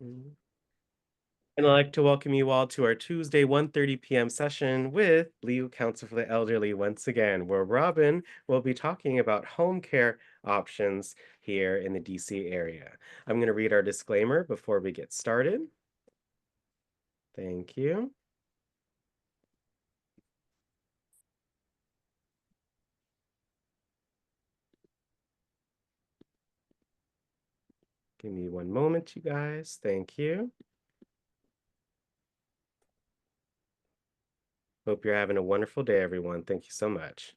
Mhm. And I'd like to welcome you all to our Tuesday 1:30 p.m. session with Legal Counsel for the Elderly once again, where Robin will be talking about home care options here in the DC area. I'm going to read our disclaimer before we get started. Thank you. Give me one moment, you guys. Thank you. Hope you're having a wonderful day, everyone. Thank you so much.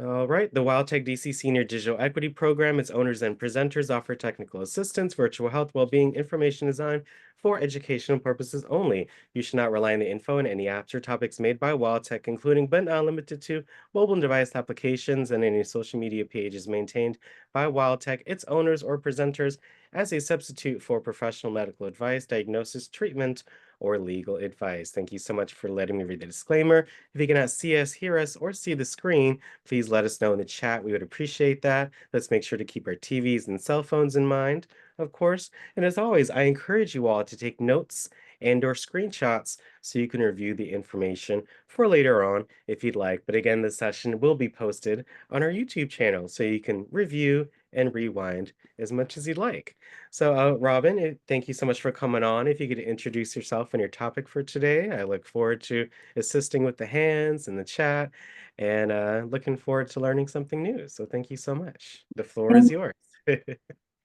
All right. The WildTech DC Senior Digital Equity Program, its owners and presenters offer technical assistance, virtual health, well-being, information design for educational purposes only. You should not rely on the info in any apps or topics made by WildTech, including but not limited to mobile device applications and any social media pages maintained by WildTech, its owners or presenters as a substitute for professional medical advice, diagnosis, treatment, or legal advice. Thank you so much for letting me read the disclaimer. If you cannot see us, hear us, or see the screen, please let us know in the chat. We would appreciate that. Let's make sure to keep our TVs and cell phones in mind, of course. And as always, I encourage you all to take notes and/or screenshots so you can review the information for later on if you'd like. But again, this session will be posted on our YouTube channel so you can review and rewind as much as you'd like. So, Robin, thank you so much for coming on. If you could introduce yourself and your topic for today, I look forward to assisting with the hands and the chat and looking forward to learning something new. So thank you so much. The floor is Thank, yours.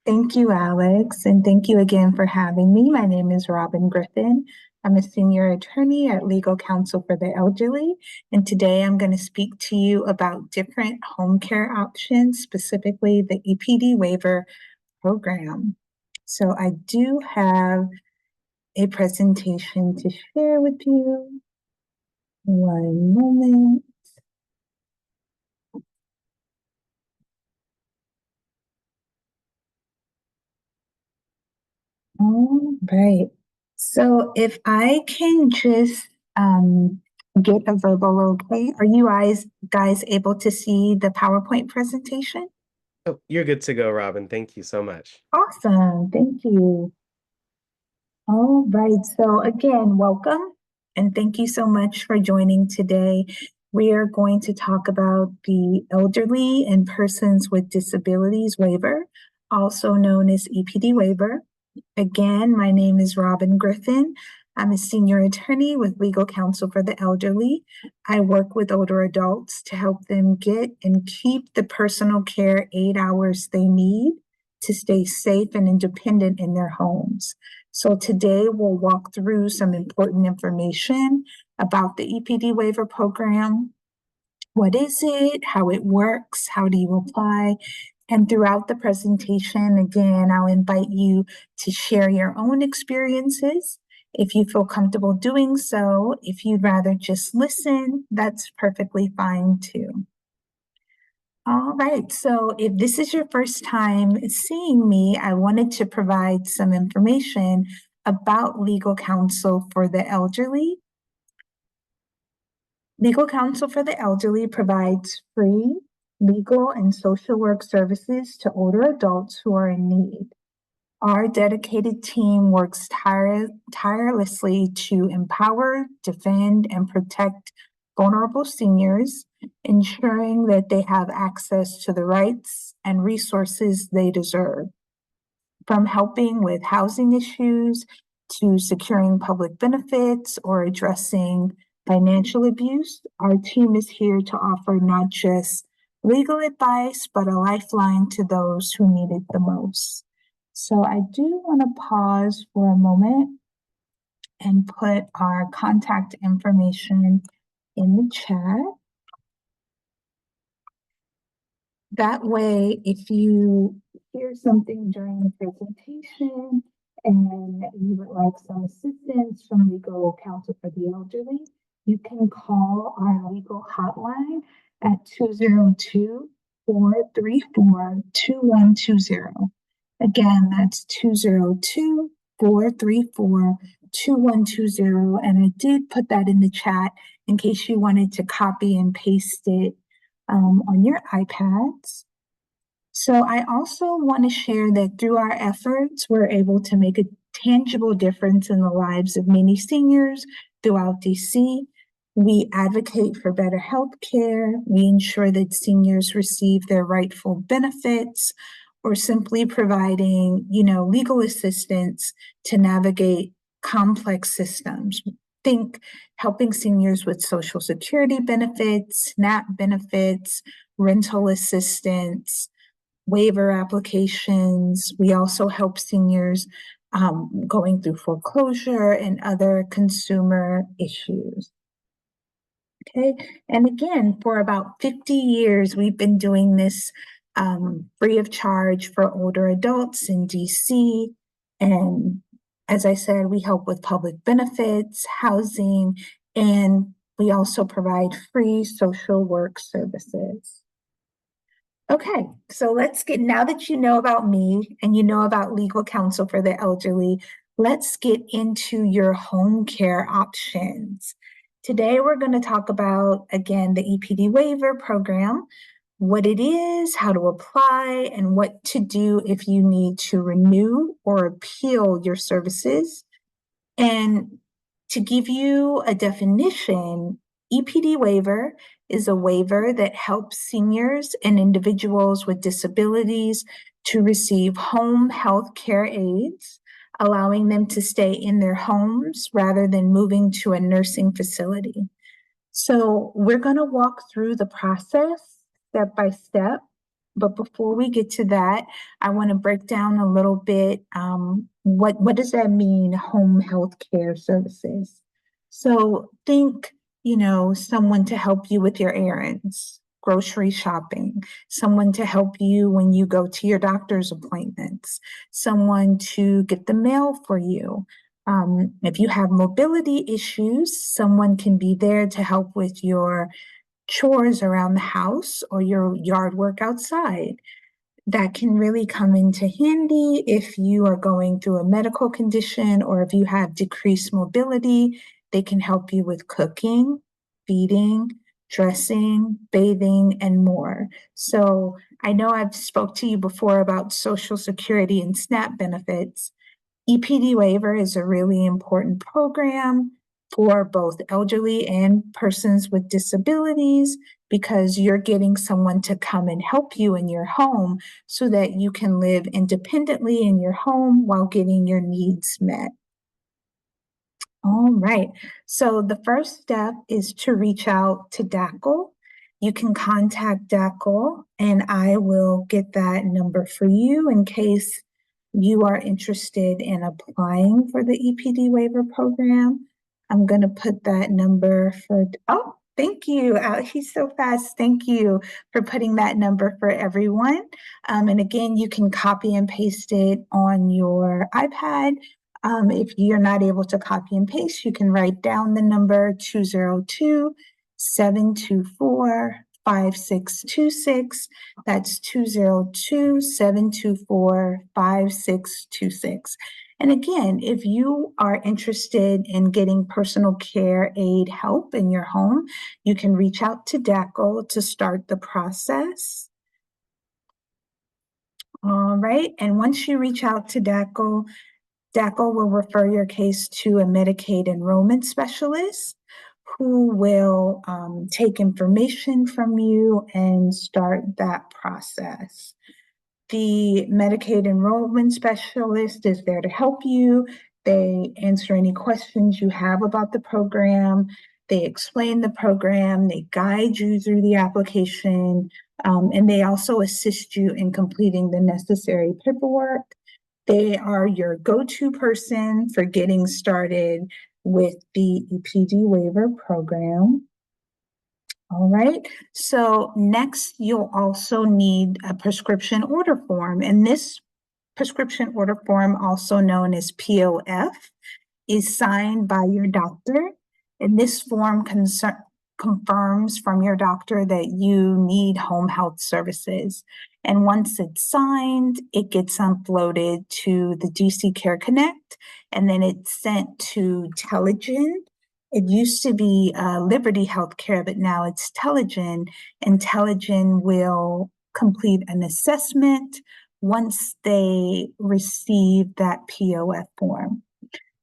thank you, Alex, and thank you again for having me. My name is Robin Griffin. I'm a senior attorney at Legal Counsel for the Elderly, and today I'm going to speak to you about different home care options, specifically the EPD waiver program. So I do have a presentation to share with you. One moment. All right. So if I can just get a verbal okay, are you guys able to see the PowerPoint presentation? Oh, you're good to go, Robin. Thank you so much. Awesome. Thank you. All right. So again, welcome and thank you so much for joining today. We are going to talk about the Elderly and Persons with Disabilities Waiver, also known as EPD waiver. Again, my name is Robin Griffin. I'm a senior attorney with Legal Counsel for the Elderly. I work with older adults to help them get and keep the personal care 8 hours they need to stay safe and independent in their homes. So today we'll walk through some important information about the EPD waiver program. What is it? How it works? How do you apply? And throughout the presentation, again, I'll invite you to share your own experiences. If you feel comfortable doing so, if you'd rather just listen, that's perfectly fine too. All right, so if this is your first time seeing me, I wanted to provide some information about Legal Counsel for the Elderly. Legal Counsel for the Elderly provides free legal and social work services to older adults who are in need. Our dedicated team works tirelessly to empower, defend, and protect vulnerable seniors, ensuring that they have access to the rights and resources they deserve. From helping with housing issues to securing public benefits or addressing financial abuse, our team is here to offer not just legal advice, but a lifeline to those who need it the most. So I do want to pause for a moment and put our contact information in the chat. That way, if you hear something during the presentation and you would like some assistance from Legal Counsel for the Elderly, you can call our legal hotline at 202-434-2120. Again, that's 202-434-2120. And I did put that in the chat in case you wanted to copy and paste it on your iPads. So I also want to share that through our efforts, we're able to make a tangible difference in the lives of many seniors throughout DC. We advocate for better health care. We ensure that seniors receive their rightful benefits, or simply providing, legal assistance to navigate complex systems. Think helping seniors with Social Security benefits, SNAP benefits, rental assistance, waiver applications. We also help seniors going through foreclosure and other consumer issues. Okay, and again, for about 50 years, we've been doing this free of charge for older adults in DC. And as I said, we help with public benefits, housing, and we also provide free social work services. Okay, so now that you know about me and you know about legal counsel for the elderly, let's get into your home care options. Today, we're going to talk about, again, the EPD waiver program, what it is, how to apply, and what to do if you need to renew or appeal your services. And to give you a definition, EPD waiver is a waiver that helps seniors and individuals with disabilities to receive home health care aids, allowing them to stay in their homes rather than moving to a nursing facility. So we're going to walk through the process step by step. But before we get to that, I want to break down a little bit what does that mean, home health care services? So think, someone to help you with your errands, grocery shopping, someone to help you when you go to your doctor's appointments, someone to get the mail for you. If you have mobility issues, someone can be there to help with your chores around the house or your yard work outside. That can really come into handy if you are going through a medical condition or if you have decreased mobility. They can help you with cooking, feeding, dressing, bathing, and more. So I know I've spoke to you before about Social Security and SNAP benefits. EPD waiver is a really important program for both elderly and persons with disabilities because you're getting someone to come and help you in your home so that you can live independently in your home while getting your needs met. All right. So the first step is to reach out to DACL. You can contact DACL and I will get that number for you in case you are interested in applying for the EPD waiver program. I'm going to put that number oh, thank you. He's so fast. Thank you for putting that number for everyone. And again, you can copy and paste it on your iPad. If you're not able to copy and paste, you can write down the number 202-724-5626. That's 202-724-5626. And again, if you are interested in getting personal care aid help in your home, you can reach out to DACL to start the process. All right. And once you reach out to DACL will refer your case to a Medicaid enrollment specialist who will take information from you and start that process. The Medicaid enrollment specialist is there to help you. They answer any questions you have about the program. They explain the program. They guide you through the application. And they also assist you in completing the necessary paperwork. They are your go-to person for getting started with the EPD waiver program. All right, so next you'll also need a prescription order form, and this prescription order form, also known as POF, is signed by your doctor, and this form confirms from your doctor that you need home health services. And once it's signed, it gets uploaded to the DC Care Connect, and then it's sent to Telegen, It used to be Liberty Healthcare, but now it's Telegen, and Telegen will complete an assessment once they receive that POF form.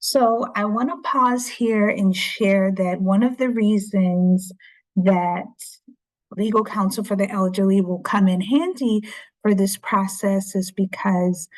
So I want to pause here and share that one of the reasons that legal counsel for the elderly will come in handy for this process is because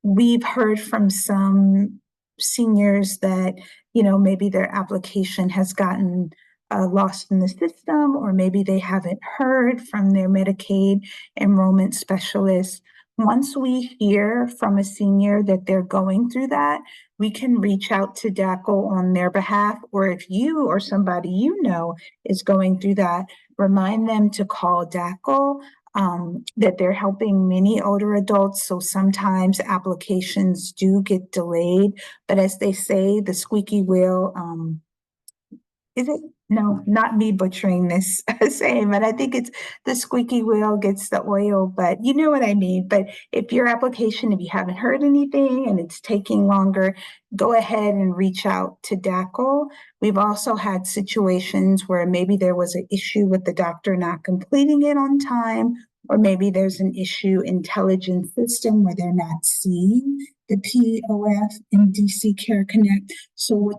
we've heard from some seniors that, maybe their application has gotten lost in the system, or maybe they haven't heard from their Medicaid enrollment specialist. Once we hear from a senior that they're going through that, we can reach out to DACL on their behalf, or if you or somebody is going through that, remind them to call DACL, that they're helping many older adults. So sometimes applications do get delayed, but as they say, the squeaky wheel, is it? No, not me butchering this saying, but I think it's the squeaky wheel gets the oil, but you know what I mean. But if your application, if you haven't heard anything and it's taking longer, go ahead and reach out to DACL. We've also had situations where maybe there was an issue with the doctor not completing it on time, or maybe there's an issue intelligence system where they're not seeing the POF in DC Care Connect. So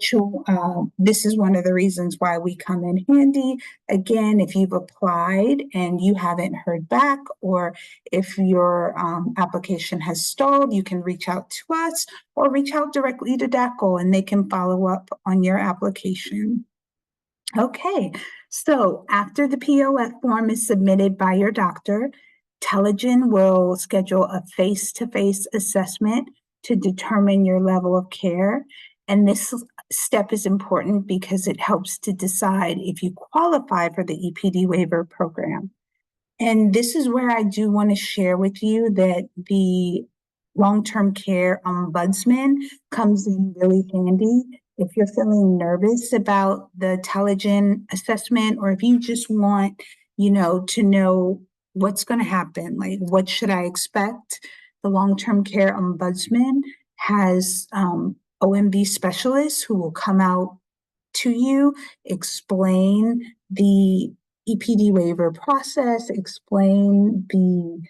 this is one of the reasons why we come in handy. Again, if you've applied and you haven't heard back, or if your application has stalled, you can reach out to us or reach out directly to DACL and they can follow up on your application. Okay, so after the POF form is submitted by your doctor, Telegen will schedule a face-to-face assessment to determine your level of care. And this step is important because it helps to decide if you qualify for the EPD waiver program. And this is where I do want to share with you that the long-term care ombudsman comes in really handy. If you're feeling nervous about the Telegen assessment, or if you just want, to know what's going to happen, like what should I expect, the long-term care ombudsman has OMB specialists who will come out to you, explain the EPD waiver process, explain the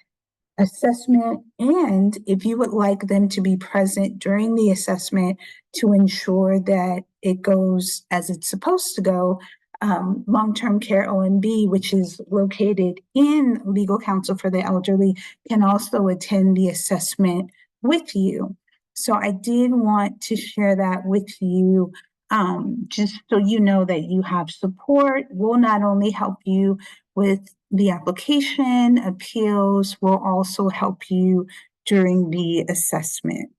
assessment, and if you would like them to be present during the assessment to ensure that it goes as it's supposed to go, long-term care OMB, which is located in Legal Counsel for the Elderly, can also attend the assessment with you. So I did want to share that with you, just so you know that you have support. We'll not only help you with the application, appeals, will also help you during the assessment.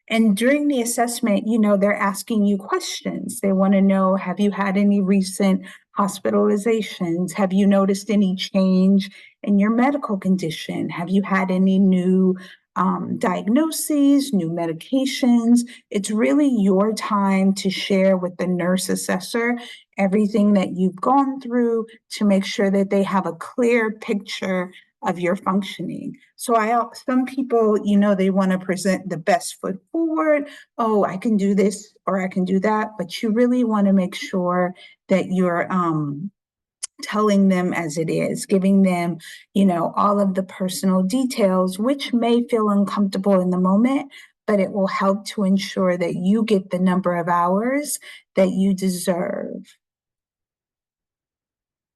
And during the assessment, they're asking you questions. They want to know, have you had any recent hospitalizations? Have you noticed any change in your medical condition? Have you had any new diagnoses, new medications? It's really your time to share with the nurse assessor everything that you've gone through to make sure that they have a clear picture of your functioning. So some people, they want to present the best foot forward. Oh, I can do this or I can do that, but you really want to make sure that you're telling them as it is, giving them, all of the personal details, which may feel uncomfortable in the moment, but it will help to ensure that you get the number of hours that you deserve.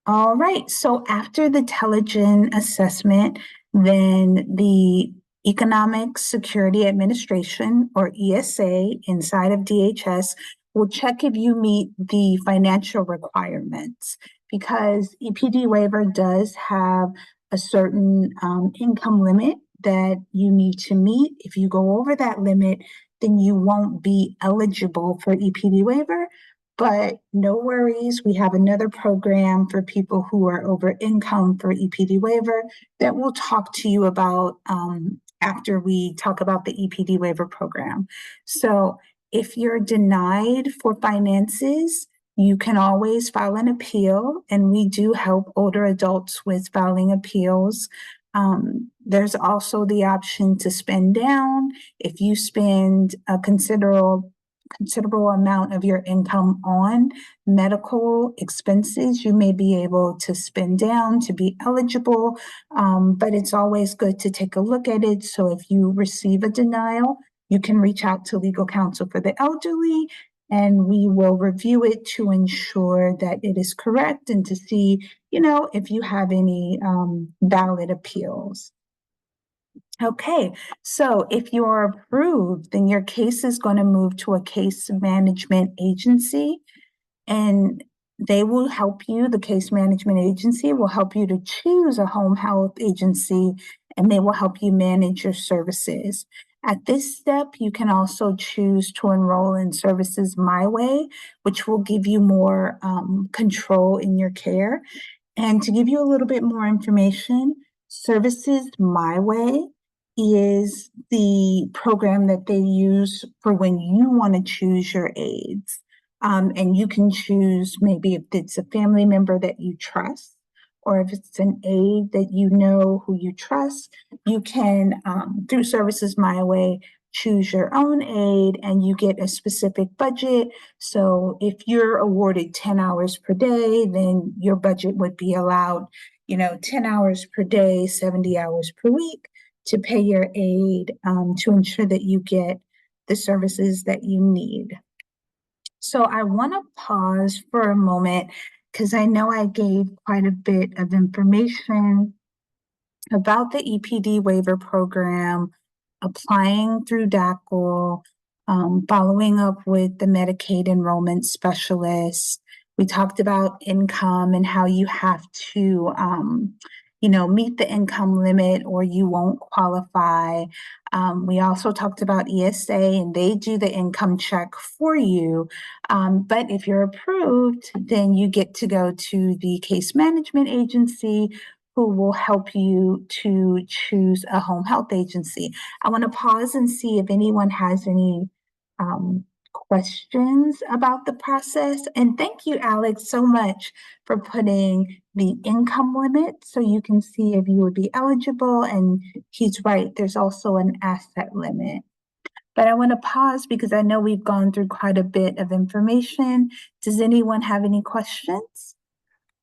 All right, so after the Telegen assessment, then the Economic Security Administration, or ESA, inside of DHS will check if you meet the financial requirements, because EPD waiver does have a certain income limit that you need to meet. If you go over that limit, then you won't be eligible for EPD waiver. But no worries, we have another program for people who are over income for EPD waiver that we'll talk to you about after we talk about the EPD waiver program. So if you're denied for finances, you can always file an appeal, and we do help older adults with filing appeals. There's also the option to spend down. If you spend a considerable considerable amount of your income on medical expenses, you may be able to spend down to be eligible. But it's always good to take a look at it. So if you receive a denial, you can reach out to legal counsel for the elderly, and we will review it to ensure that it is correct and to see, if you have any valid appeals. Okay, so if you are approved, then your case is going to move to a case management agency, and they will help you. The case management agency will help you to choose a home health agency, and they will help you manage your services. At this step, you can also choose to enroll in Services My Way, which will give you more control in your care. And to give you a little bit more information, Services My Way is the program that they use for when you want to choose your aides. And you can choose maybe if it's a family member that you trust, or if it's an aide that you know who you trust, you can, through Services My Way, choose your own aide and you get a specific budget. So if you're awarded 10 hours per day, then your budget would be allowed, 10 hours per day, 70 hours per week to pay your aide to ensure that you get the services that you need. So I want to pause for a moment because I know I gave quite a bit of information about the EPD waiver program, applying through DACL, following up with the Medicaid enrollment specialist. We talked about income and how you have to, meet the income limit or you won't qualify. We also talked about ESA, and they do the income check for you. But if you're approved, then you get to go to the case management agency who will help you to choose a home health agency. I want to pause and see if anyone has any questions about the process. And thank you, Alex, so much for putting the income limit so you can see if you would be eligible. And he's right, there's also an asset limit. But I want to pause because I know we've gone through quite a bit of information. Does anyone have any questions?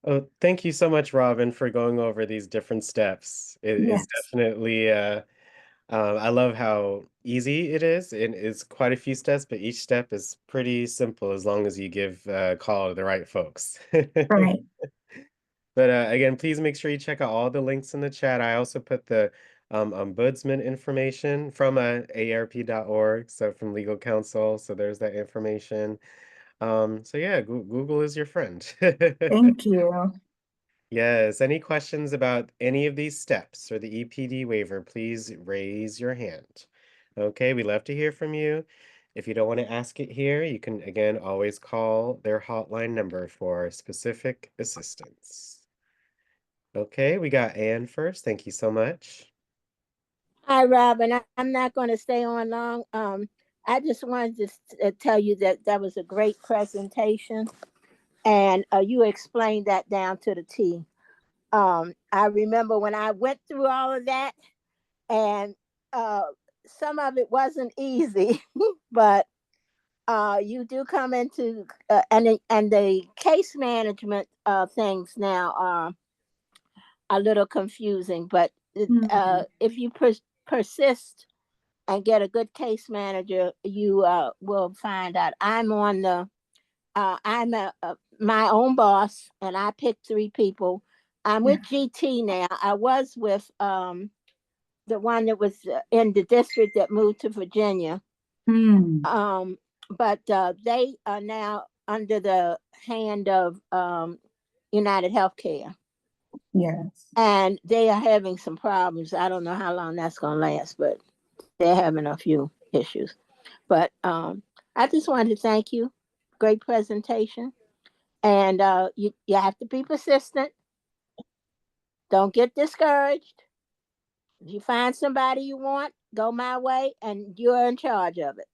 Oh, thank you so much, Robin, for going over these different steps. It is Yes. definitely, I love how easy it is. And it's quite a few steps, but each step is pretty simple as long as you give a call to the right folks. Right. But again, please make sure you check out all the links in the chat. I also put the ombudsman information from AARP.org, so from legal counsel. So there's that information. So yeah, Google is your friend. Thank you. Yes, any questions about any of these steps or the EPD waiver, please raise your hand. Okay, we love to hear from you. If you don't want to ask it here, you can again always call their hotline number for specific assistance. Okay, we got Anne first. Thank you so much. Hi, Robin. I'm not going to stay on long. I just wanted to tell you that that was a great presentation, and you explained that down to the T. I remember when I went through all of that, and some of it wasn't easy, but you do come into and the case management things now are a little confusing. But if you persist and get a good case manager, you will find out. I'm my own boss, and I picked 3 people. I'm with GT now. I was with the one that was in the district that moved to Virginia. Mm. But they are now under the hand of United Healthcare. Yes. And they are having some problems. I don't know how long that's going to last, but they're having a few issues. But I just wanted to thank you. Great presentation. And you have to be persistent. Don't get discouraged. If you find somebody you want, go my way, and you're in charge of it.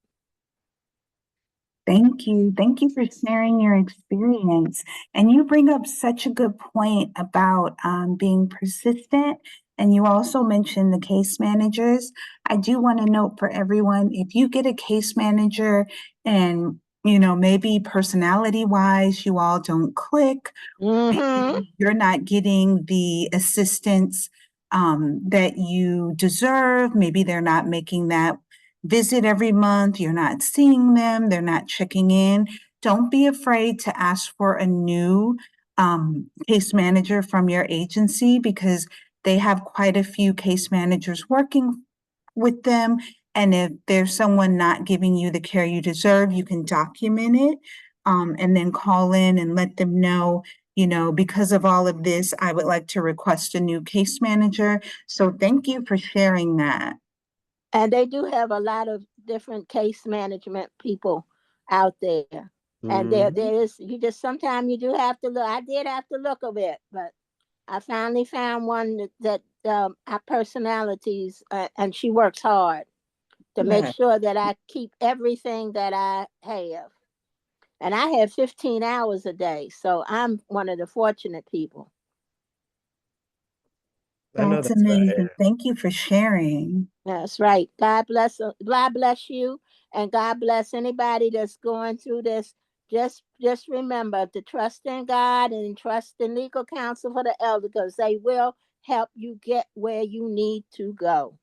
Thank you. Thank you for sharing your experience. And you bring up such a good point about being persistent And you also mentioned the case managers. I do want to note for everyone, if you get a case manager and, maybe personality wise, you all don't click, Mm-hmm. maybe you're not getting the assistance that you deserve. Maybe they're not making that visit every month. You're not seeing them. They're not checking in. Don't be afraid to ask for a new case manager from your agency because they have quite a few case managers working with them. And if there's someone not giving you the care you deserve, you can document it and then call in and let them know, because of all of this, I would like to request a new case manager. So thank you for sharing that. And they do have a lot of different case management people out there. And Hmm. there is, you just, sometimes you do have to look. I did have to look a bit, but I finally found one that our personalities, and she works hard to make Yeah. sure that I keep everything that I have. And I have 15 hours a day, so I'm one of the fortunate people. I know That's that's right. amazing. Thank you for sharing. That's right. God bless you, and God bless anybody that's going through this. Just remember to trust in God and trust in legal counsel for the elder, because they will help you get where you need to go.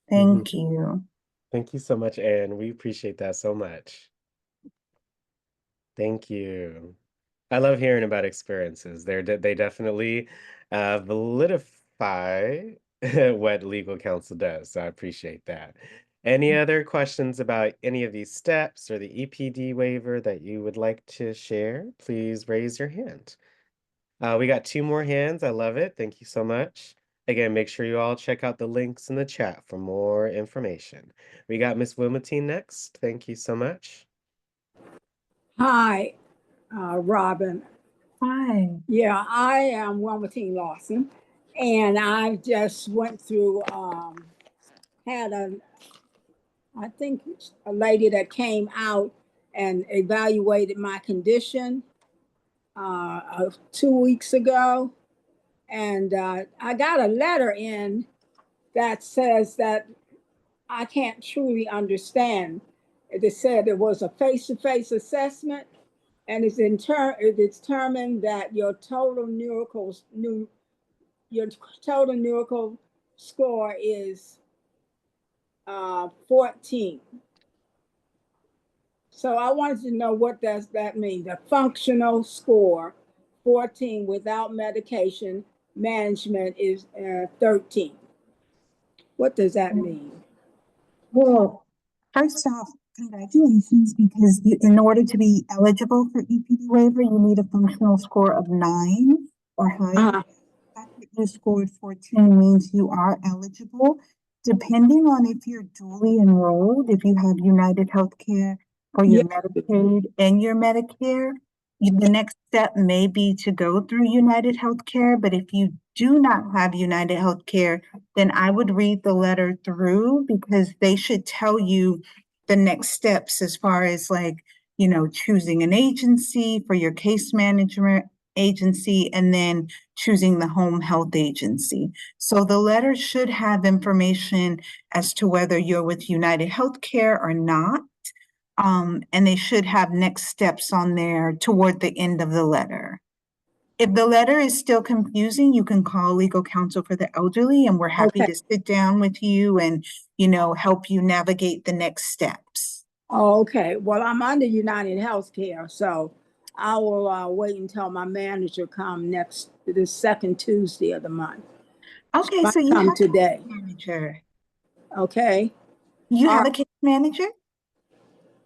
Mhm. Thank you. Thank you so much, Anne. We appreciate that so much. Thank you. I love hearing about experiences. They definitely validify what legal counsel does. So I appreciate that. Any other questions about any of these steps or the EPD waiver that you would like to share? Please raise your hand. We got two more hands. I love it. Thank you so much. Again, make sure you all check out the links in the chat for more information. We got Miss Wilmotine next. Thank you so much. Hi, Robin. Hi. Yeah, I am Wilmatine Lawson, and I just went through, had I think a lady that came out and evaluated my condition 2 weeks ago, and I got a letter in that says that I can't truly understand. It said it was a face-to-face assessment, and it is determined that your total numerical score is 14. So I wanted to know, what does that mean? The functional score 14 without medication management is 13. What does that mean? Well, first off, congratulations, because in order to be eligible for EPD waiver, you need a functional score of 9 or higher. Uh, The fact that you scored 14 means you are eligible. Depending on if you're duly enrolled, if you have United Healthcare for your yeah. Medicaid and your Medicare, the next step may be to go through United Healthcare. But if you do not have United Healthcare, then I would read the letter through, because they should tell you the next steps as far as, like, choosing an agency for your case management agency, and then choosing the home health agency. So the letter should have information as to whether you're with United Healthcare or not. And they should have next steps on there toward the end of the letter. If the letter is still confusing, you can call legal counsel for the elderly, and we're happy Okay. to sit down with you and, help you navigate the next steps. Oh, okay. Well, I'm under United Healthcare, so I will wait until my manager come the second Tuesday of the month. Okay, Might so you come have a case today. manager. Okay. You All have right. a case manager?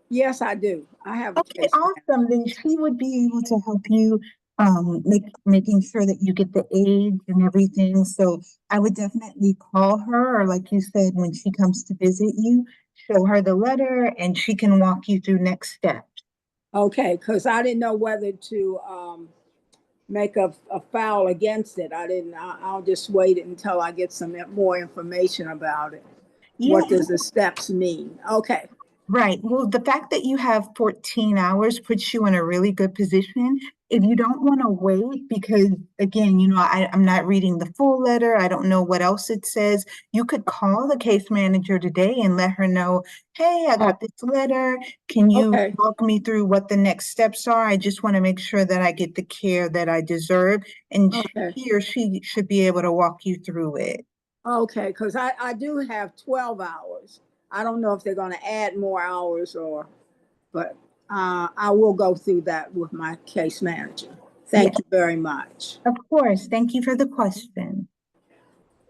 Yes, I do. I have a Okay, case manager. awesome. Then she would be able to help you making sure that you get the aids and everything. So I would definitely call her, or like you said, when she comes to visit you, show her the letter and she can walk you through next steps. Okay, because I didn't know whether to make a file against it. I didn't. I'll just wait until I get some more information about it. Yeah, What does the steps mean? Okay. Right. Well, the fact that you have 14 hours puts you in a really good position. If you don't want to wait, because again, I'm not reading the full letter, I don't know what else it says. You could call the case manager today and let her know, hey, I Oh, got this letter. Can you okay, walk me through what the next steps are? I just want to make sure that I get the care that I deserve. And okay, he or she should be able to walk you through it. okay, because I do have 12 hours. I don't know if they're going to add more hours but I will go through that with my case manager. Yeah, Thank you very much. of course. Thank you for the question.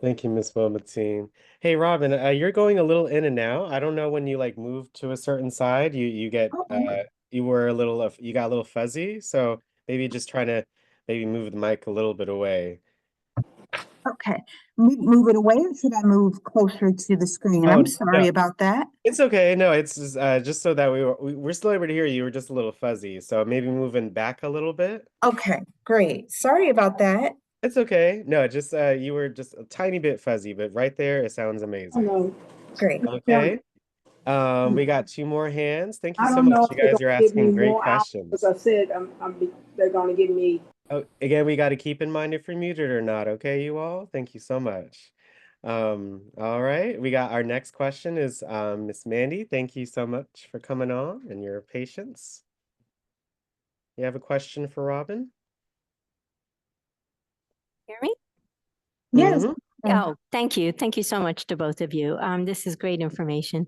Thank you, Miss Wilmotine. Hey, Robin, you're going a little in and out. I don't know when you like move to a certain side, you get Oh, you were a little you got a little fuzzy, so maybe just trying to maybe move the mic a little bit away. okay. Move it away, or should I move closer to the screen? I'm Oh sorry no, about that. it's okay. No, it's just so that we're still able to hear you. We're just a little fuzzy, so maybe moving back a little bit. Okay, great. Sorry about that. It's okay. No, just you were just a tiny bit fuzzy, but right there it sounds I amazing. know. Great. Okay. We got two more hands. Thank you I so don't know much. if You they're guys going are to give me asking great more hours. As questions. I said, they're going to give me. Oh, again, we got to keep in mind if you're muted or not. Okay, you all. Thank you so much. All right. We got our next question is Miss Mandy. Thank you so much for coming on and your patience. You have a question for Robin? Hear me? Yes. Mm-hmm. Oh, thank you. Thank you so much to both of you. This is great information.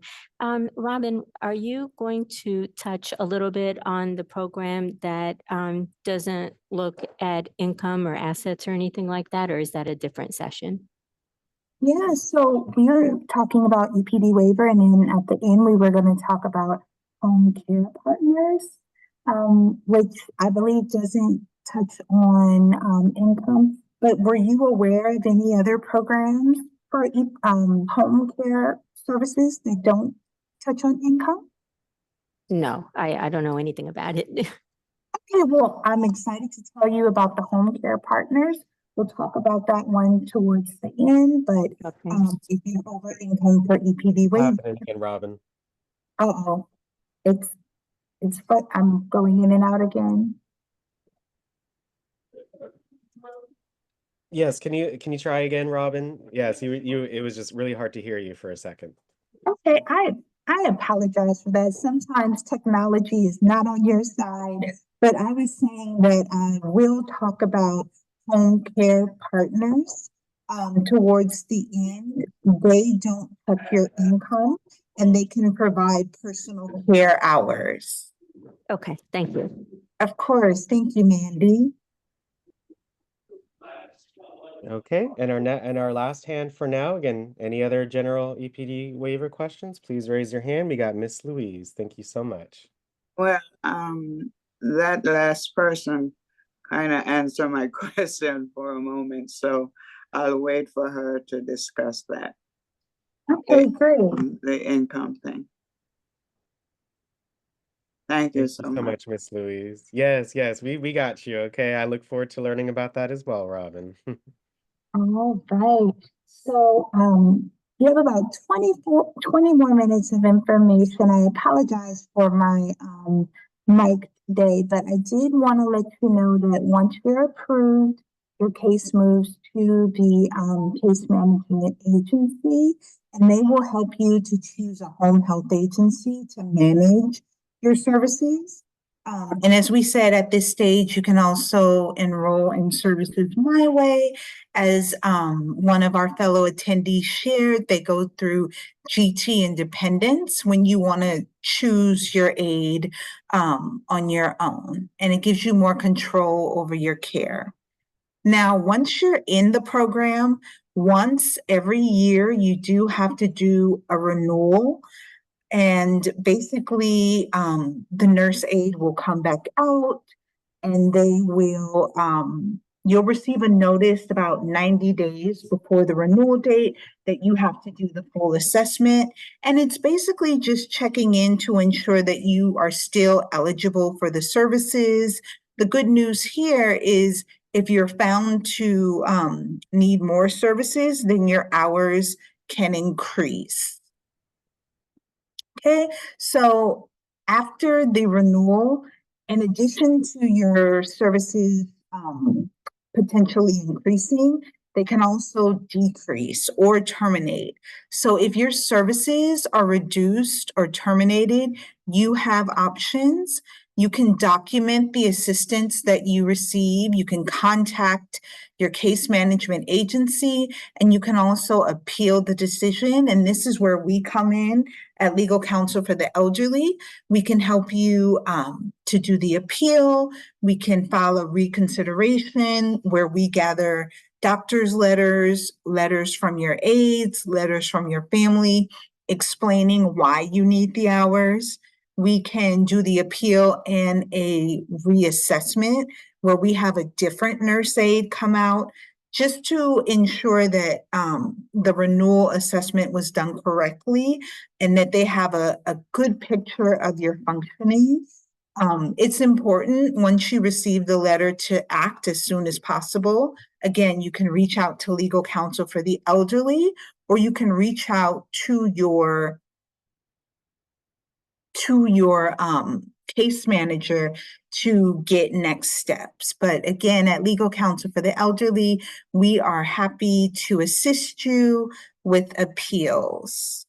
Robin, are you going to touch a little bit on the program that doesn't look at income or assets or anything like that, or is that a different session? Yeah, so we were talking about EPD waiver, and then at the end, we were going to talk about home care partners, which I believe doesn't touch on income. But were you aware of any other programs for home care services that don't touch on income? No, I don't know anything about it. Okay, well, I'm excited to tell you about the home care partners. We'll talk about that one towards the end, but Okay. if you over income for EPD What waiver, happened again, Robin? uh-oh, it's but I'm going in and out again. Yes, can you try again, Robin? Yes, you it was just really hard to hear you for a second. Okay, I apologize for that. Sometimes technology is not on your side, but I was saying that I will talk about home care partners towards the end. They don't touch your income and they can provide personal care hours. Okay, thank you. Of course. Thank you, Mandy. Okay, and our last hand for now. Again, any other general EPD waiver questions? Please raise your hand. We got Miss Louise. Thank you so much. Well, that last person kind of answered my question for a moment, so I'll wait for her to discuss that, Okay, great. the income thing. Thank you Thank you so so much. much, Miss Louise. Yes, yes, we got you. Okay, I look forward to learning about that as well, Robin. All right. So, you have about 20 more minutes of information. I apologize for my mic today, but I did want to let you know that once you're approved, your case moves to the case management agency, and they will help you to choose a home health agency to manage your services. And as we said at this stage, you can also enroll in Services My Way. As one of our fellow attendees shared, they go through GT Independence when you want to choose your aid on your own, and it gives you more control over your care. Now, once you're in the program, once every year, you do have to do a renewal. And basically, the nurse aide will come back out and they will, you'll receive a notice about 90 days before the renewal date that you have to do the full assessment. And it's basically just checking in to ensure that you are still eligible for the services. The good news here is if you're found to need more services, then your hours can increase. Okay, so after the renewal, in addition to your services potentially increasing, they can also decrease or terminate. So if your services are reduced or terminated, you have options. You can document the assistance that you receive. You can contact your case management agency, and you can also appeal the decision. And this is where we come in at Legal Counsel for the Elderly. We can help you to do the appeal. We can file a reconsideration where we gather doctor's letters, letters from your aides, letters from your family, explaining why you need the hours. We can do the appeal and a reassessment where we have a different nurse aide come out just to ensure that the renewal assessment was done correctly and that they have a good picture of your functioning. It's important once you receive the letter to act as soon as possible. Again, you can reach out to Legal Counsel for the Elderly, or you can reach out to your case manager to get next steps. But again, at Legal Counsel for the Elderly, we are happy to assist you with appeals.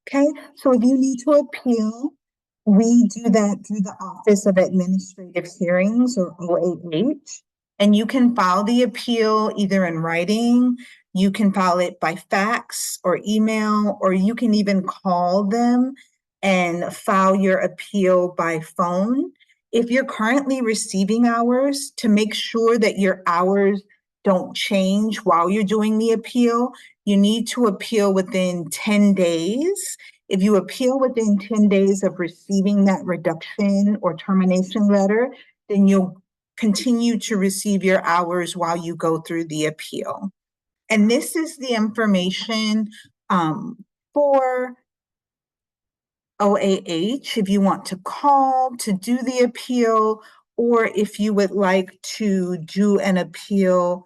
Okay, so if you need to appeal, we do that through the Office of Administrative Hearings, or OAH, and you can file the appeal either in writing, you can file it by fax or email, or you can even call them and file your appeal by phone. If you're currently receiving hours, to make sure that your hours don't change while you're doing the appeal, you need to appeal within 10 days. If you appeal within 10 days of receiving that reduction or termination letter, then you'll continue to receive your hours while you go through the appeal. And this is the information for OAH if you want to call to do the appeal, or if you would like to do an appeal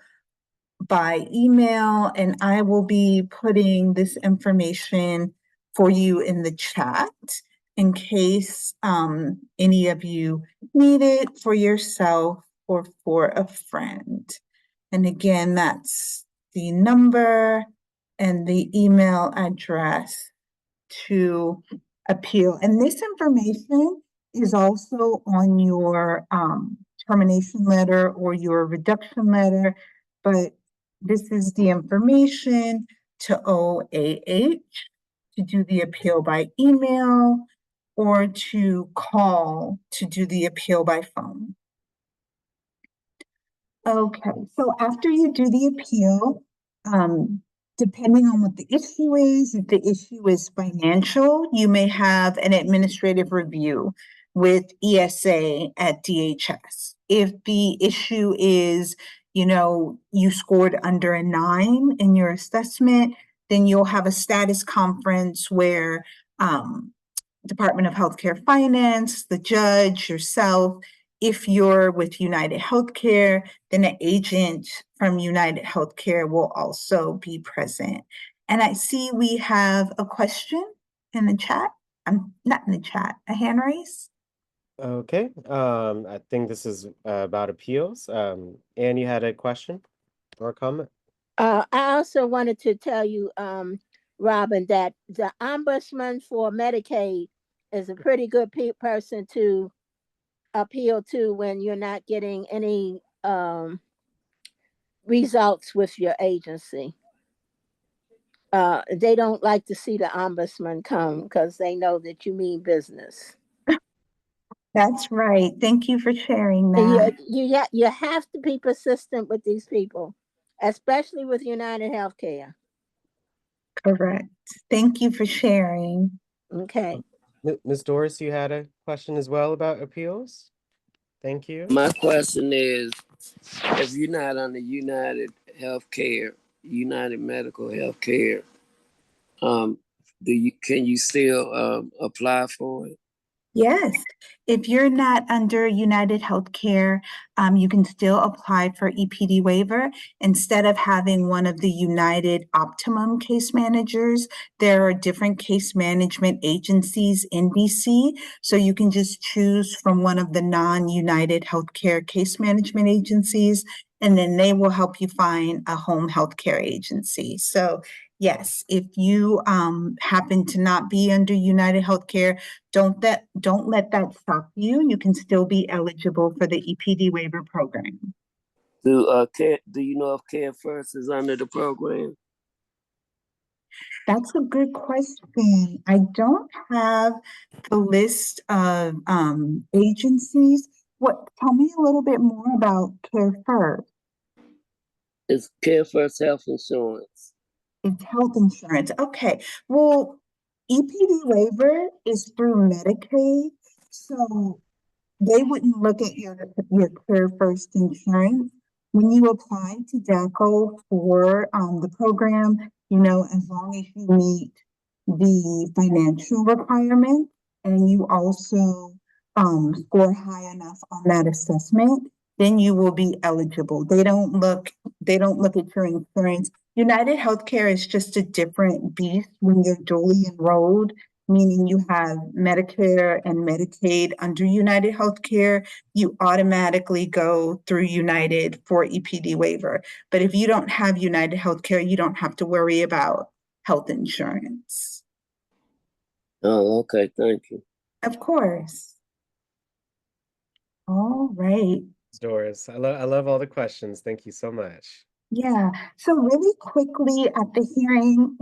by email, and I will be putting this information for you in the chat in case any of you need it for yourself or for a friend. And again, that's the number and the email address to appeal. And this information is also on your termination letter or your reduction letter, but this is the information to OAH to do the appeal by email or to call to do the appeal by phone. Okay, so after you do the appeal, depending on what the issue is, if the issue is financial, you may have an administrative review with ESA at DHS. If the issue is, you scored under a 9 in your assessment, then you'll have a status conference where Department of Healthcare Finance, the judge, yourself. If you're with United Healthcare, then an agent from United Healthcare will also be present. And I see we have a question in the chat. Not in the chat, a hand raise. Okay, I think this is about appeals. Anne, you had a question or a comment? I also wanted to tell you, Robin, that the ombudsman for Medicaid is a pretty good person to appeal to when you're not getting any results with your agency. They don't like to see the ombudsman come because they know that you mean business. That's right. Thank you for sharing And that. you have to be persistent with these people, especially with United Healthcare. Correct. Thank you for sharing. Okay. Ms. Doris, you had a question as well about appeals? Thank you. My question is, if you're not under United Healthcare, United Medical Healthcare, can you still apply for it? Yes, if you're not under United Healthcare, you can still apply for EPD waiver. Instead of having one of the United Optimum case managers, there are different case management agencies in DC. So you can just choose from one of the non-United Healthcare case management agencies, and then they will help you find a home healthcare agency. So yes, if you happen to not be under United Healthcare, don't let that stop you. You can still be eligible for the EPD waiver program. Do you know if Care First is under the program? That's a good question. I don't have the list of agencies. Tell me a little bit more about Care First. It's Care First Health Insurance. It's health insurance. Okay. Well, EPD waiver is through Medicaid. So they wouldn't look at your Care First insurance. When you apply to DACO for the program, as long as you meet the financial requirement and you also score high enough on that assessment, then you will be eligible. They don't look at your insurance. United Healthcare is just a different beast when you're dually enrolled, meaning you have Medicare and Medicaid under United Healthcare. You automatically go through United for EPD waiver. But if you don't have United Healthcare, you don't have to worry about health insurance. Oh, okay. Thank you. Of course. All right. Doris, I love all the questions. Thank you so much. Yeah. So really quickly at the hearing,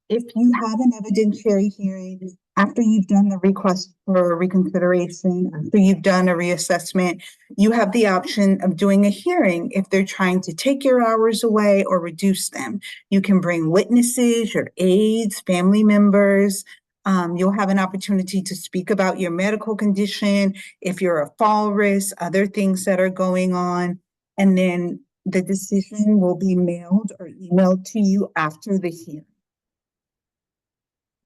if you have an evidentiary hearing, after you've done the request for reconsideration, after you've done a reassessment, you have the option of doing a hearing if they're trying to take your hours away or reduce them. You can bring witnesses, your aides, family members. You'll have an opportunity to speak about your medical condition, if you're a fall risk, other things that are going on. And then the decision will be mailed or emailed to you after the hearing.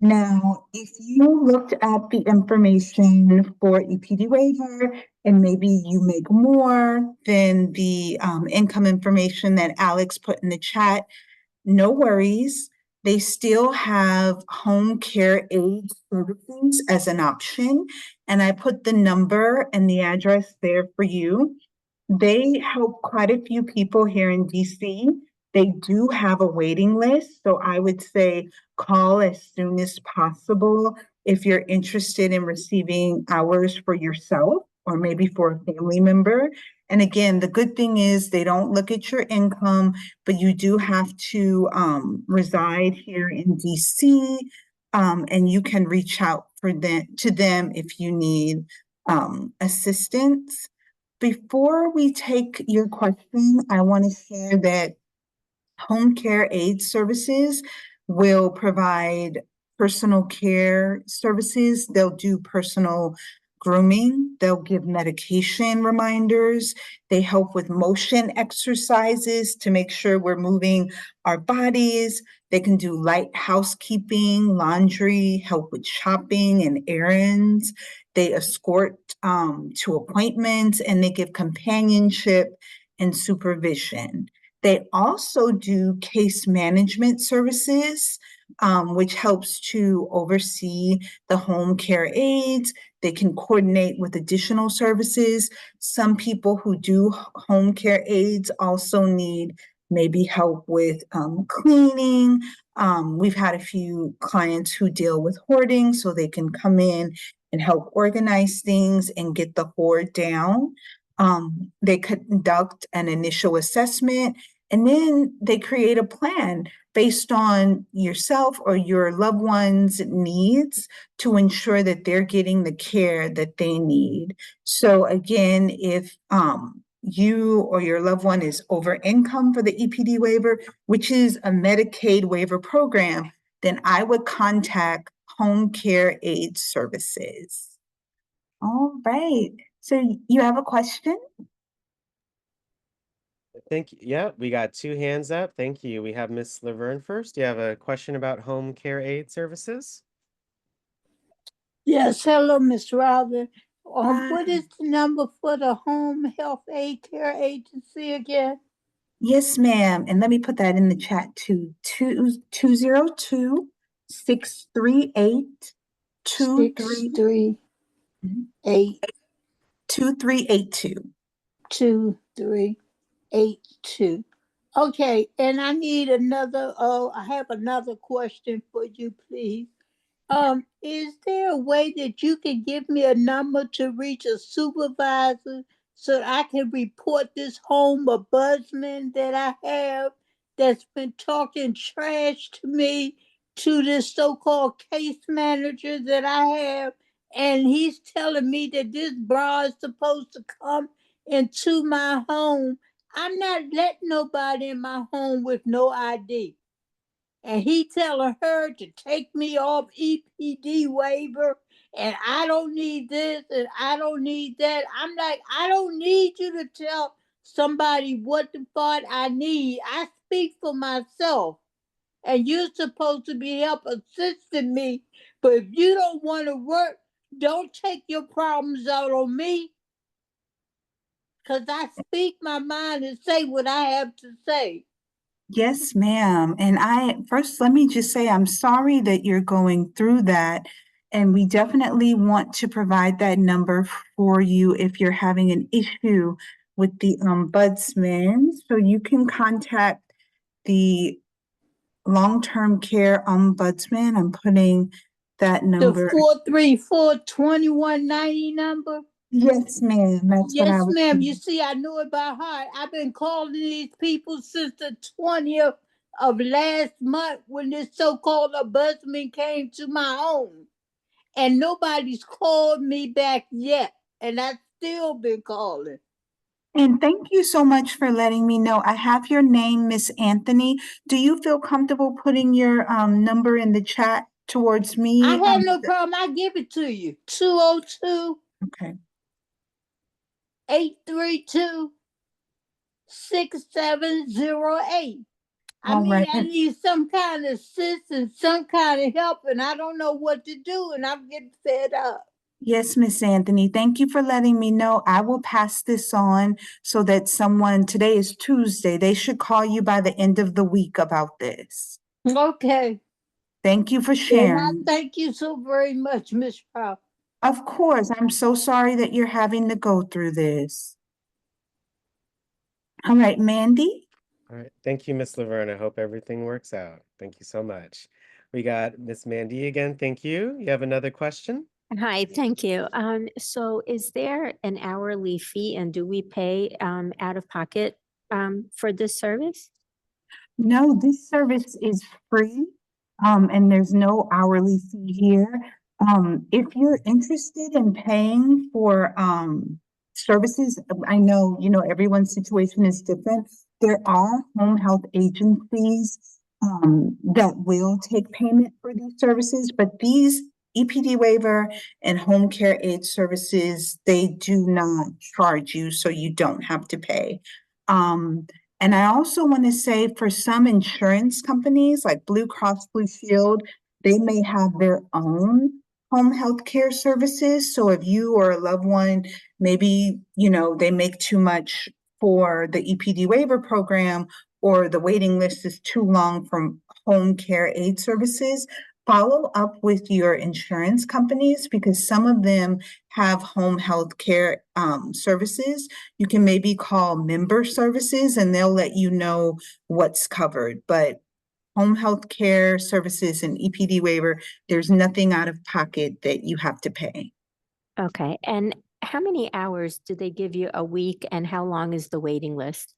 Now, if you looked at the information for EPD waiver and maybe you make more than the income information that Alex put in the chat, no worries. They still have home care aid services as an option. And I put the number and the address there for you. They help quite a few people here in DC. They do have a waiting list, so I would say call as soon as possible if you're interested in receiving hours for yourself or maybe for a family member. And again, the good thing is they don't look at your income, but you do have to reside here in DC, and you can reach out to them if you need assistance. Before we take your question, I want to share that home care aid services will provide personal care services. They'll do personal grooming. They'll give medication reminders. They help with motion exercises to make sure we're moving our bodies. They can do light housekeeping, laundry, help with shopping and errands. They escort to appointments, and they give companionship and supervision. They also do case management services, which helps to oversee the home care aides. They can coordinate with additional services. Some people who do home care aides also need maybe help with cleaning. We've had a few clients who deal with hoarding, so they can come in and help organize things and get the hoard down. They conduct an initial assessment, and then they create a plan based on yourself or your loved one's needs to ensure that they're getting the care that they need. So again, if you or your loved one is over income for the EPD waiver, which is a Medicaid waiver program, then I would contact Home Care Aid Services. All right. So you have a question? Thank you. Yeah, we got two hands up. Thank you. We have Miss Laverne first. Do you have a question about home care aid services? Yes, hello, Miss Robin. What Hi. is the number for the home health aid care agency again? Yes, ma'am. And let me put that in the chat too. 202 638 638 2382. 2382. Okay, and I need another, I have another question for you, please. Is there a way that you can give me a number to reach a supervisor so that I can report this ombudsman that I have that's been talking trash to me to this so-called case manager that I have, and he's telling me that this bra is supposed to come into my home. I'm not letting nobody in my home with no ID, and he telling her to take me off EPD waiver, and I don't need this and I don't need that. I'm like, I don't need you to tell somebody what the fuck I need. I speak for myself, and you're supposed to be help assisting me. But if you don't want to work, don't take your problems out on me, because I speak my mind and say what I have to say. Yes, ma'am. And first, let me just say, I'm sorry that you're going through that. And we definitely want to provide that number for you if you're having an issue with the ombudsman. So you can contact the long-term care ombudsman. I'm putting that The number. 434-2190 number? Yes, ma'am. That's what I Yes, was ma'am. You saying. see, I know it by heart. I've been calling these people since the 20th of last month when this so-called ombudsman came to my home. And nobody's called me back yet. And I've still been calling. And thank you so much for letting me know. I have your name, Miss Anthony. Do you feel comfortable putting your number in the chat towards me? I have no problem. I give it to you. 202 Okay. 832 6708. I All mean, right. I need some kind of assistance, some kind of help, and I don't know what to do, and I'm getting fed up. Yes, Miss Anthony. Thank you for letting me know. I will pass this on so that today is Tuesday. They should call you by the end of the week about this. Okay. Thank you for And I sharing. thank you so very much, Miss Proud. Of course, I'm so sorry that you're having to go through this. All right, Mandy. All right. Thank you, Miss Laverne. I hope everything works out. Thank you so much. We got Miss Mandy again. Thank you. You have another question? Hi, thank you. So is there an hourly fee and do we pay out of pocket for this service? No, this service is free, and there's no hourly fee here. If you're interested in paying for services, I know, everyone's situation is different. There are home health agencies that will take payment for these services, but these EPD waiver and home care aid services, they do not charge you, so you don't have to pay. And I also want to say for some insurance companies like Blue Cross Blue Shield, they may have their own home health care services. So if you or a loved one, maybe, they make too much for the EPD waiver program or the waiting list is too long from home care aid services, follow up with your insurance companies because some of them have home health care services. You can maybe call member services and they'll let you know what's covered. But home health care services and EPD waiver, there's nothing out of pocket that you have to pay. Okay. And how many hours do they give you a week and how long is the waiting list?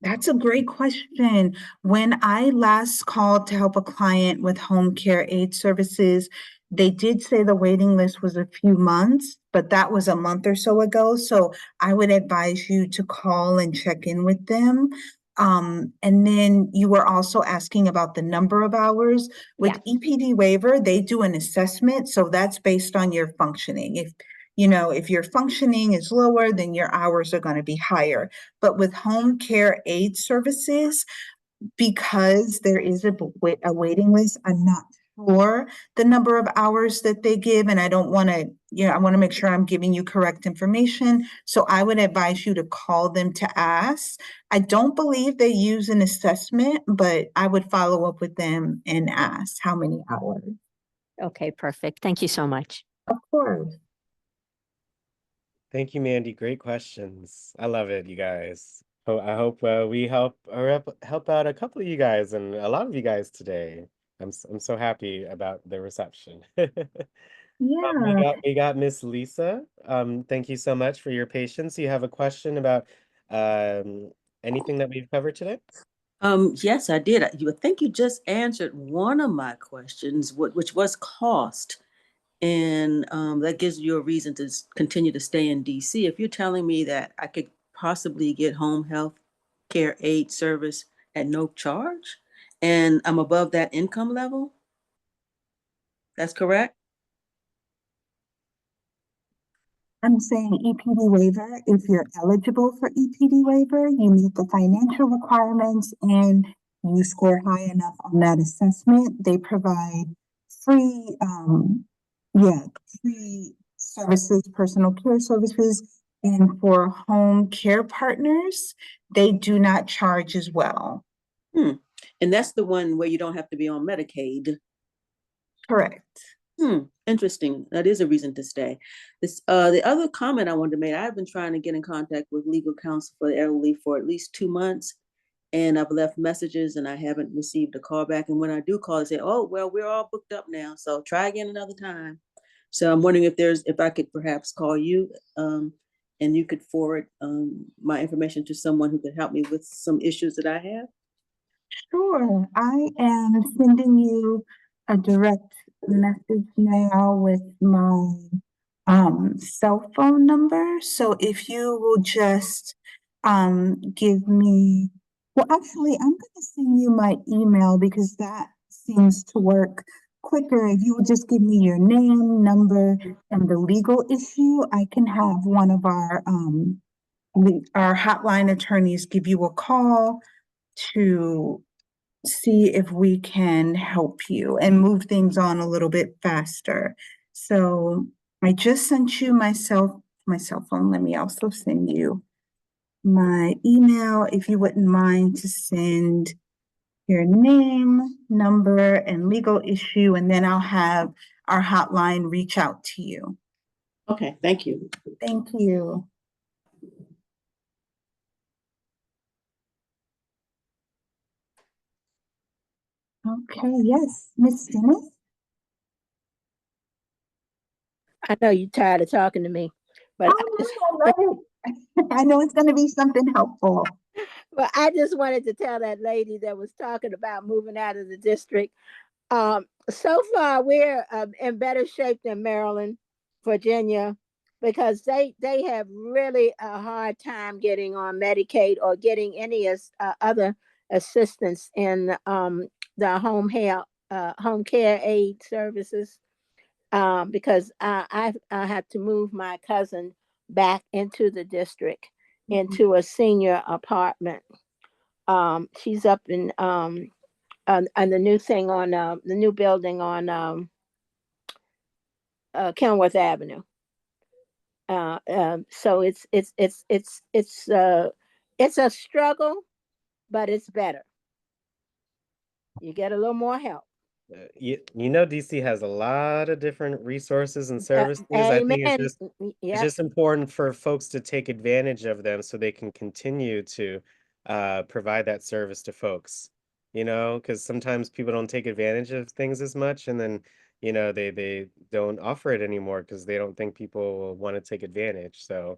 That's a great question. When I last called to help a client with home care aid services, they did say the waiting list was a few months, but that was a month or so ago. So I would advise you to call and check in with them. And then you were also asking about the number of hours. With EPD waiver, they do an assessment. So that's based on your functioning. If your functioning is lower, then your hours are going to be higher. But with home care aid services, because there is a waiting list, I'm not sure the number of hours that they give, and I don't want to, I want to make sure I'm giving you correct information. So I would advise you to call them to ask. I don't believe they use an assessment, but I would follow up with them and ask how many hours. Okay, perfect. Thank you so much. Of course. Thank you, Mandy. Great questions. I love it, you guys. I hope we help out a couple of you guys and a lot of you guys today. I'm so happy about the reception. Yeah. We got Miss Lisa. Thank you so much for your patience. You have a question about um anything that we've covered today? Yes, I did. I think you just answered one of my questions, which was cost. And that gives you a reason to continue to stay in DC. If you're telling me that I could possibly get home health care aid service at no charge, and I'm above that income level, that's correct? I'm saying EPD waiver, if you're eligible for EPD waiver, you meet the financial requirements and you score high enough on that assessment, they provide free, yeah, free services, personal care services. And for home care partners, they do not charge as well. And that's the one where you don't have to be on Medicaid. Correct. Interesting. That is a reason to stay. The other comment I wanted to make, I've been trying to get in contact with legal counsel for the elderly for at least 2 months, and I've left messages and I haven't received a call back. And when I do call, they say, "Oh, well, we're all booked up now, so try again another time." So I'm wondering if I could perhaps call you, and you could forward my information to someone who could help me with some issues that I have. Sure. I am sending you a direct message now with my cell phone number. So if you will just give me, well, actually, I'm going to send you my email because that seems to work quicker. If you will just give me your name, number, and the legal issue, I can have one of our hotline attorneys give you a call to see if we can help you and move things on a little bit faster. So I just sent you my cell phone. Let me also send you my email if you wouldn't mind to send your name, number, and legal issue, and then I'll have our hotline reach out to you. Okay, thank you. Thank you. Okay, yes, Miss Dennis. I know you're tired of talking to me, but I love it. I know it's going to be something helpful. well, I just wanted to tell that lady that was talking about moving out of the district. So far, we're in better shape than Maryland, Virginia, because they have really a hard time getting on Medicaid or getting any other assistance in the home care aid services. Because I had to move my cousin back into the district, into a senior apartment. She's up in on the new thing on the new building on Kenworth Avenue. So it's a struggle, but it's better. You get a little more help. You know, DC has a lot of different resources and services. I think Amen. it's Yep. just important for folks to take advantage of them so they can continue to provide that service to folks. You know, because sometimes people don't take advantage of things as much, and then they don't offer it anymore because they don't think people will want to take advantage. So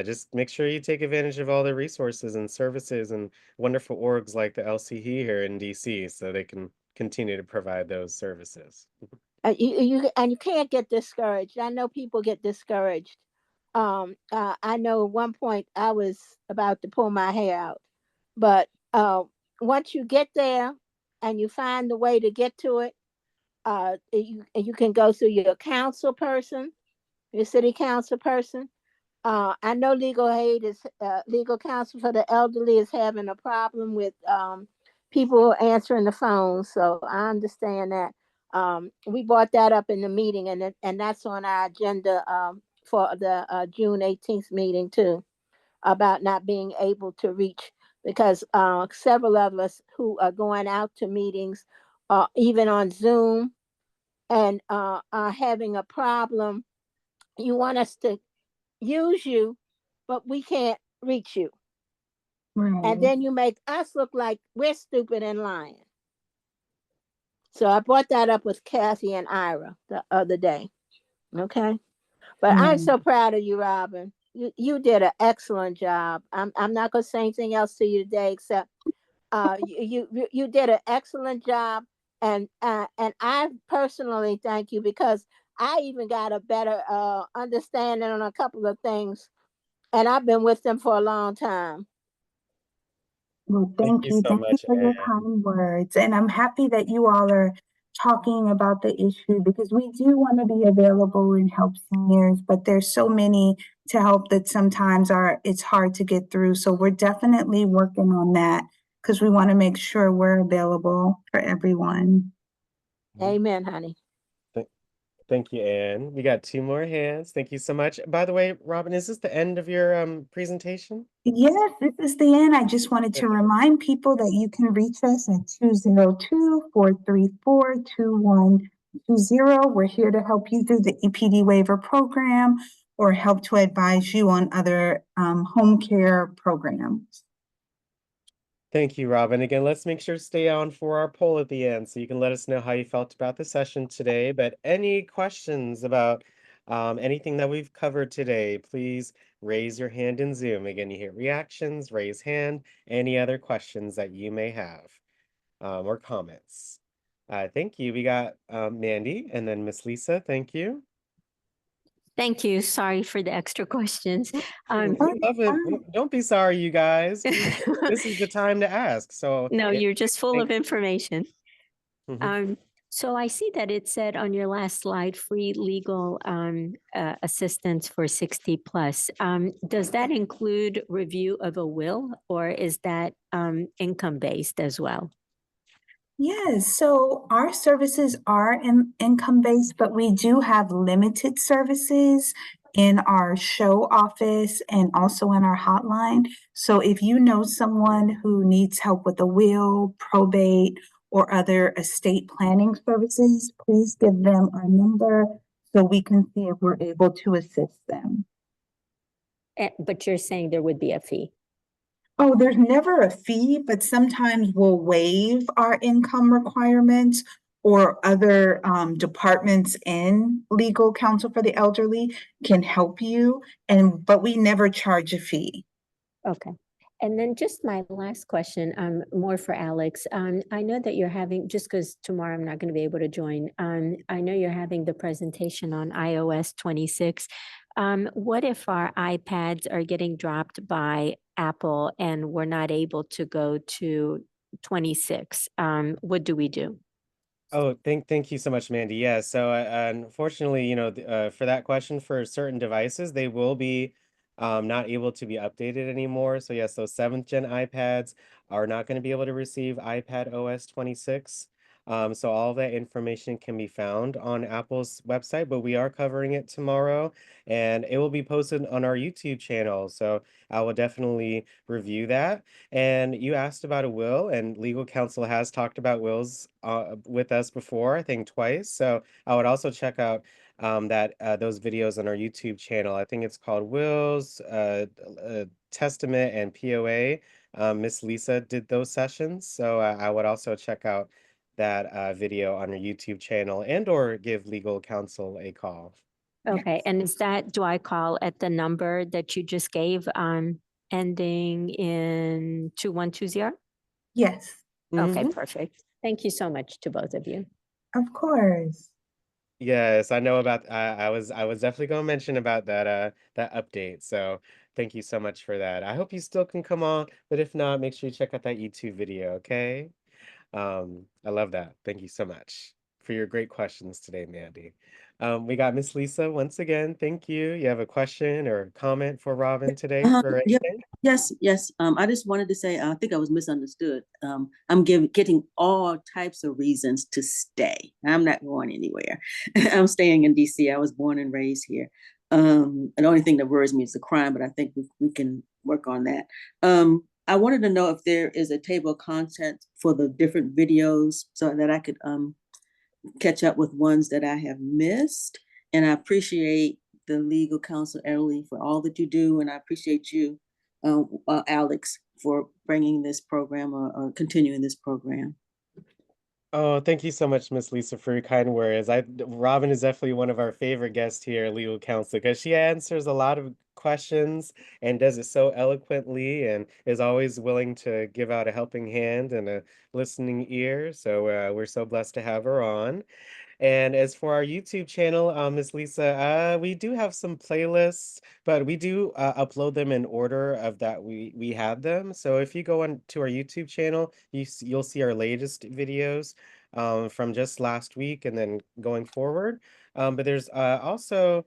just make sure you take advantage of all the resources and services and wonderful orgs like the LCE here in DC so they can continue to provide those services. You can't get discouraged. I know people get discouraged. I know at one point I was about to pull my hair out, but once you get there and you find the way to get to it, you can go through your council person, your city council person. I know legal counsel for the elderly is having a problem with people answering the phone, so I understand that. We brought that up in the meeting, and that's on our agenda for the June 18th meeting too, about not being able to reach, because several of us who are going out to meetings, even on Zoom, and are having a problem. You want us to use you, but we can't reach you. And Right. then you make us look like we're stupid and lying. So I brought that up with Kathy and Ira the other day. Okay. But I'm Right. so proud of you, Robin. You did an excellent job. I'm not gonna say anything else to you today except you did an excellent job, and I personally thank you, because I even got a better understanding on a couple of things, and I've been with them for a long time. Well, Thank thank you you. so Thank you much, for your Anne. kind words. And I'm happy that you all are talking about the issue, because we do want to be available and help seniors, but there's so many to help that sometimes it's hard to get through. So we're definitely working on that, because we want to make sure we're available for everyone. Mhm. Amen, honey. Th- Thank you, Anne. We got two more hands. Thank you so much. By the way, Robin, is this the end of your presentation? Yes, this is the end. I just wanted to Okay. remind people that you can reach us at 202-434-2120. We're here to help you through the EPD waiver program or help to advise you on other home care programs. Thank you, Robin. Again, let's make sure to stay on for our poll at the end so you can let us know how you felt about the session today. But any questions about anything that we've covered today, please raise your hand in Zoom. Again, you hit reactions, raise hand, any other questions that you may have or comments. Thank you. We got Mandy and then Miss Lisa. Thank you. Thank you. Sorry for the extra questions. We love it. Don't be sorry, you guys. This is the time to ask. So, No, you're just full of thanks. information. Mhm. So I see that it said on your last slide, free legal assistance for 60 plus. Does that include review of a will, or is that income based as well? Yes, so our services are income based, but we do have limited services in our show office and also in our hotline. So if you know someone who needs help with a will, probate, or other estate planning services, please give them our number so we can see if we're able to assist them. But you're saying there would be a fee. Oh, there's never a fee, but sometimes we'll waive our income requirements, or other departments in legal counsel for the elderly can help you, but we never charge a fee. Okay. And then just my last question, more for Alex. I know that you're having, just because tomorrow I'm not going to be able to join, I know you're having the presentation on iOS 26. What if our iPads are getting dropped by Apple and we're not able to go to 26? What do we do? Oh, thank you so much, Mandy. Yeah, so unfortunately, for that question, for certain devices, they will be not able to be updated anymore. So yes, those seventh gen iPads are not going to be able to receive iPad OS 26. So all of that information can be found on Apple's website, but we are covering it tomorrow, and it will be posted on our YouTube channel. So I will definitely review that. And you asked about a will, and legal counsel has talked about wills with us before, I think twice. So I would also check out that those videos on our YouTube channel. I think it's called Wills, Testament, and POA. Miss Lisa did those sessions, so I would also check out that video on our YouTube channel and or give legal counsel a call. Okay, and is that, do I call at the number that you just gave, ending in 2120? Yes, Okay, Mhm. perfect. Thank you so much to both of you. of course. Yes, I know about I was definitely gonna mention about that update. So thank you so much for that. I hope you still can come on, but if not, make sure you check out that YouTube video, okay? I love that. Thank you so much. for your great questions today, Mandy. We got Miss Lisa once again. Thank you. You have a question or comment for Robin today for Yeah, anything? yes. I just wanted to say, I think I was misunderstood. I'm getting all types of reasons to stay. I'm not going anywhere. I'm staying in DC. I was born and raised here. And the only thing that worries me is the crime, but I think we can work on that. I wanted to know if there is a table of content for the different videos so that I could catch up with ones that I have missed. And I appreciate the legal counsel, Ellie, for all that you do. And I appreciate you, Alex, for bringing this program or continuing this program. Oh, thank you so much, Miss Lisa, for your kind words. Robin is definitely one of our favorite guests here at Legal Counsel because she answers a lot of questions and does it so eloquently and is always willing to give out a helping hand and a listening ear. So we're so blessed to have her on. And as for our YouTube channel, Miss Lisa, we do have some playlists, but we do upload them in order of that we had them. So if you go on to our YouTube channel, you'll see our latest videos from just last week and then going forward. But there's also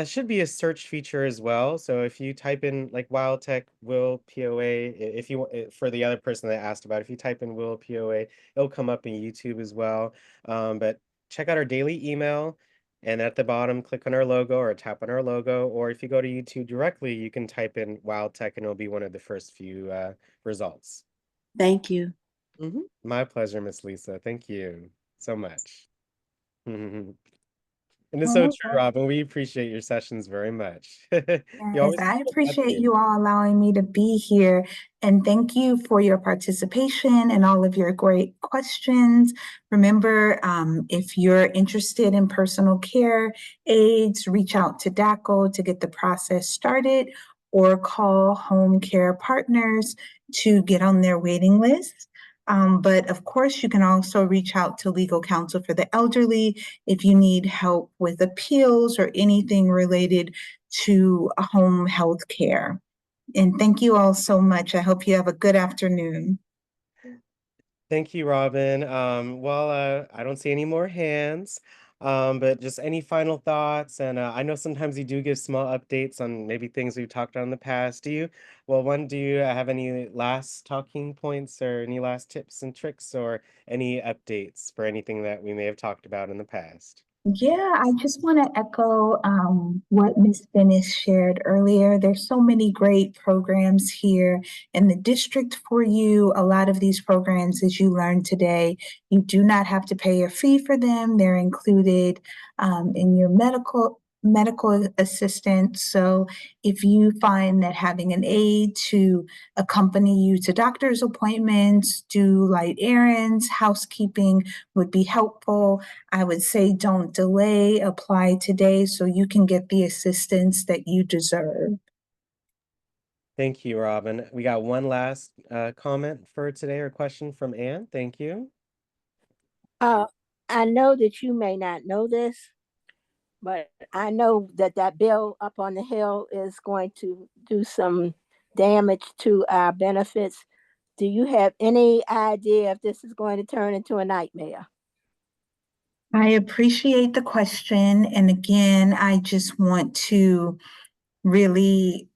should be a search feature as well. So if you type in like Wild Tech Will POA, if you for the other person that asked about, if you type in Will POA, it'll come up in YouTube as well. But check out our daily email, and at the bottom, click on our logo or tap on our logo. Or if you go to YouTube directly, you can type in Wild Tech, and it'll be one of the first few results. Thank you. My pleasure, Miss Lisa. Thank you so much. And it's so All true, right. Robin. We appreciate your sessions very much. You Yes, always I keep us appreciate updated. you all allowing me to be here. And thank you for your participation and all of your great questions. Remember, if you're interested in personal care aids, reach out to DACO to get the process started or call Home Care Partners to get on their waiting list. But of course, you can also reach out to Legal Counsel for the Elderly if you need help with appeals or anything related to home health care. And thank you all so much. I hope you have a good afternoon. Thank you, Robin. I don't see any more hands, but just any final thoughts? And I know sometimes you do give small updates on maybe things we've talked about in the past. Do you have any last talking points or any last tips and tricks or any updates for anything that we may have talked about in the past? Yeah, I just want to echo what Ms. Dennis shared earlier. There's so many great programs here in the district for you. A lot of these programs, as you learned today, you do not have to pay a fee for them. They're included in your medical assistance. So if you find that having an aide to accompany you to doctor's appointments, do light errands, housekeeping would be helpful, I would say don't delay, apply today so you can get the assistance that you deserve. Thank you, Robin. We got one last comment for today or question from Anne. Thank you. I know that you may not know this, but I know that that bill up on the hill is going to do some damage to our benefits. Do you have any idea if this is going to turn into a nightmare? I appreciate the question. And again, I just want to really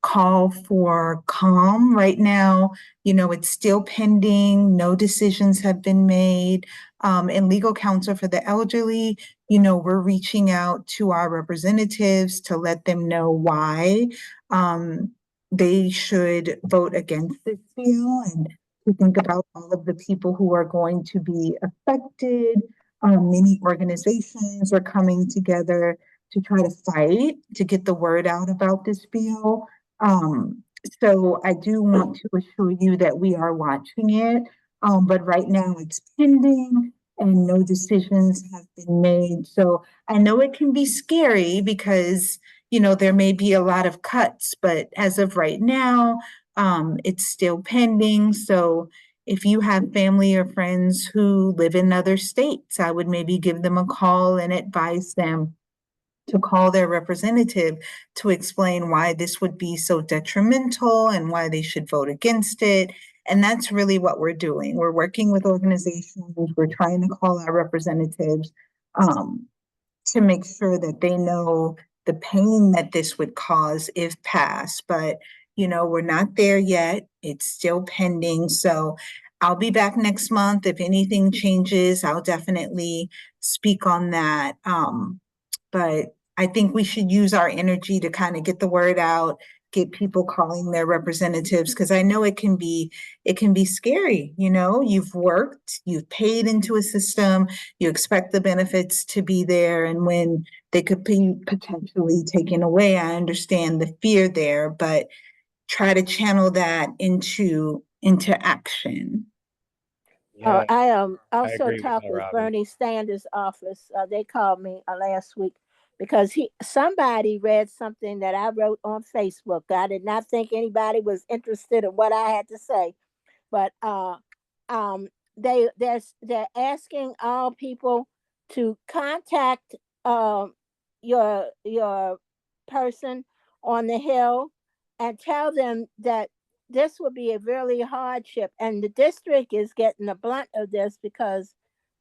call for calm right now. It's still pending. No decisions have been made. And legal counsel for the elderly, we're reaching out to our representatives to let them know why they should vote against this bill and to think about all of the people who are going to be affected. Many organizations are coming together to try to fight to get the word out about this bill. Um, so I do want to assure you that we are watching it, but right now it's pending and no decisions have been made. So I know it can be scary because, there may be a lot of cuts, but as of right now, it's still pending. So if you have family or friends who live in other states, I would maybe give them a call and advise them to call their representative to explain why this would be so detrimental and why they should vote against it. And that's really what we're doing. We're working with organizations. We're trying to call our representatives to make sure that they know the pain that this would cause if passed. But, we're not there yet. It's still pending. So I'll be back next month. If anything changes, I'll definitely speak on that. But I think we should use our energy to kind of get the word out, get people calling their representatives, because I know it can be scary. You've worked, you've paid into a system, you expect the benefits to be there, and when they could be potentially taken away, I understand the fear there, but try to channel that into action. Oh, Yeah, I I also agree with talked that, with Robin. Bernie Sanders' office. They called me last week because somebody read something that I wrote on Facebook. I did not think anybody was interested in what I had to say, but um, they're asking all people to contact your person on the Hill and tell them that this will be a really hardship, and the district is getting the blunt of this because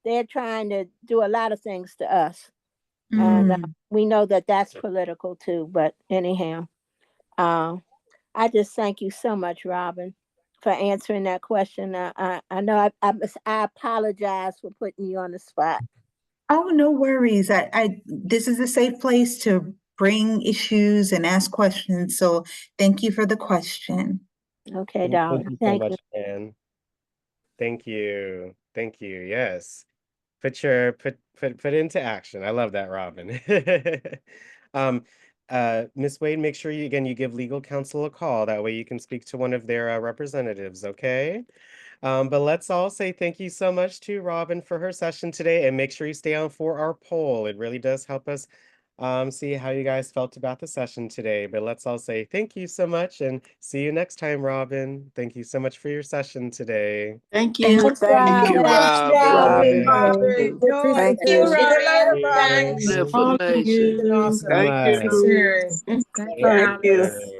they're trying to do a lot of things to us, and we know that that's political too. But anyhow, uh, I just thank you so much, Robin, for answering that question. I know I apologize for putting you on the spot. Oh, no worries. This is a safe place to bring issues and ask questions. So thank you for the question. Okay, Thank darling. you so Thank you. much, Anne. Thank you. Thank you. Yes. Put into action. I love that, Robin. Um, Miss Wade, make sure you give legal counsel a call. That way you can speak to one of their representatives, okay? But let's all say thank you so much to Robin for her session today, and make sure you stay on for our poll. It really does help us see how you guys felt about the session today. But let's all say thank you so much and see you next time, Robin. Thank you so much for your session today. Thank Thank you. you. Thanks, Thank you, Robin. Thanks, Robin. Robin. Yes. Robin, Enjoy thank this. you. See you later, Thank Robin. you. All of Information. Thank you you. so Thank much. you. Thank Thank you. you.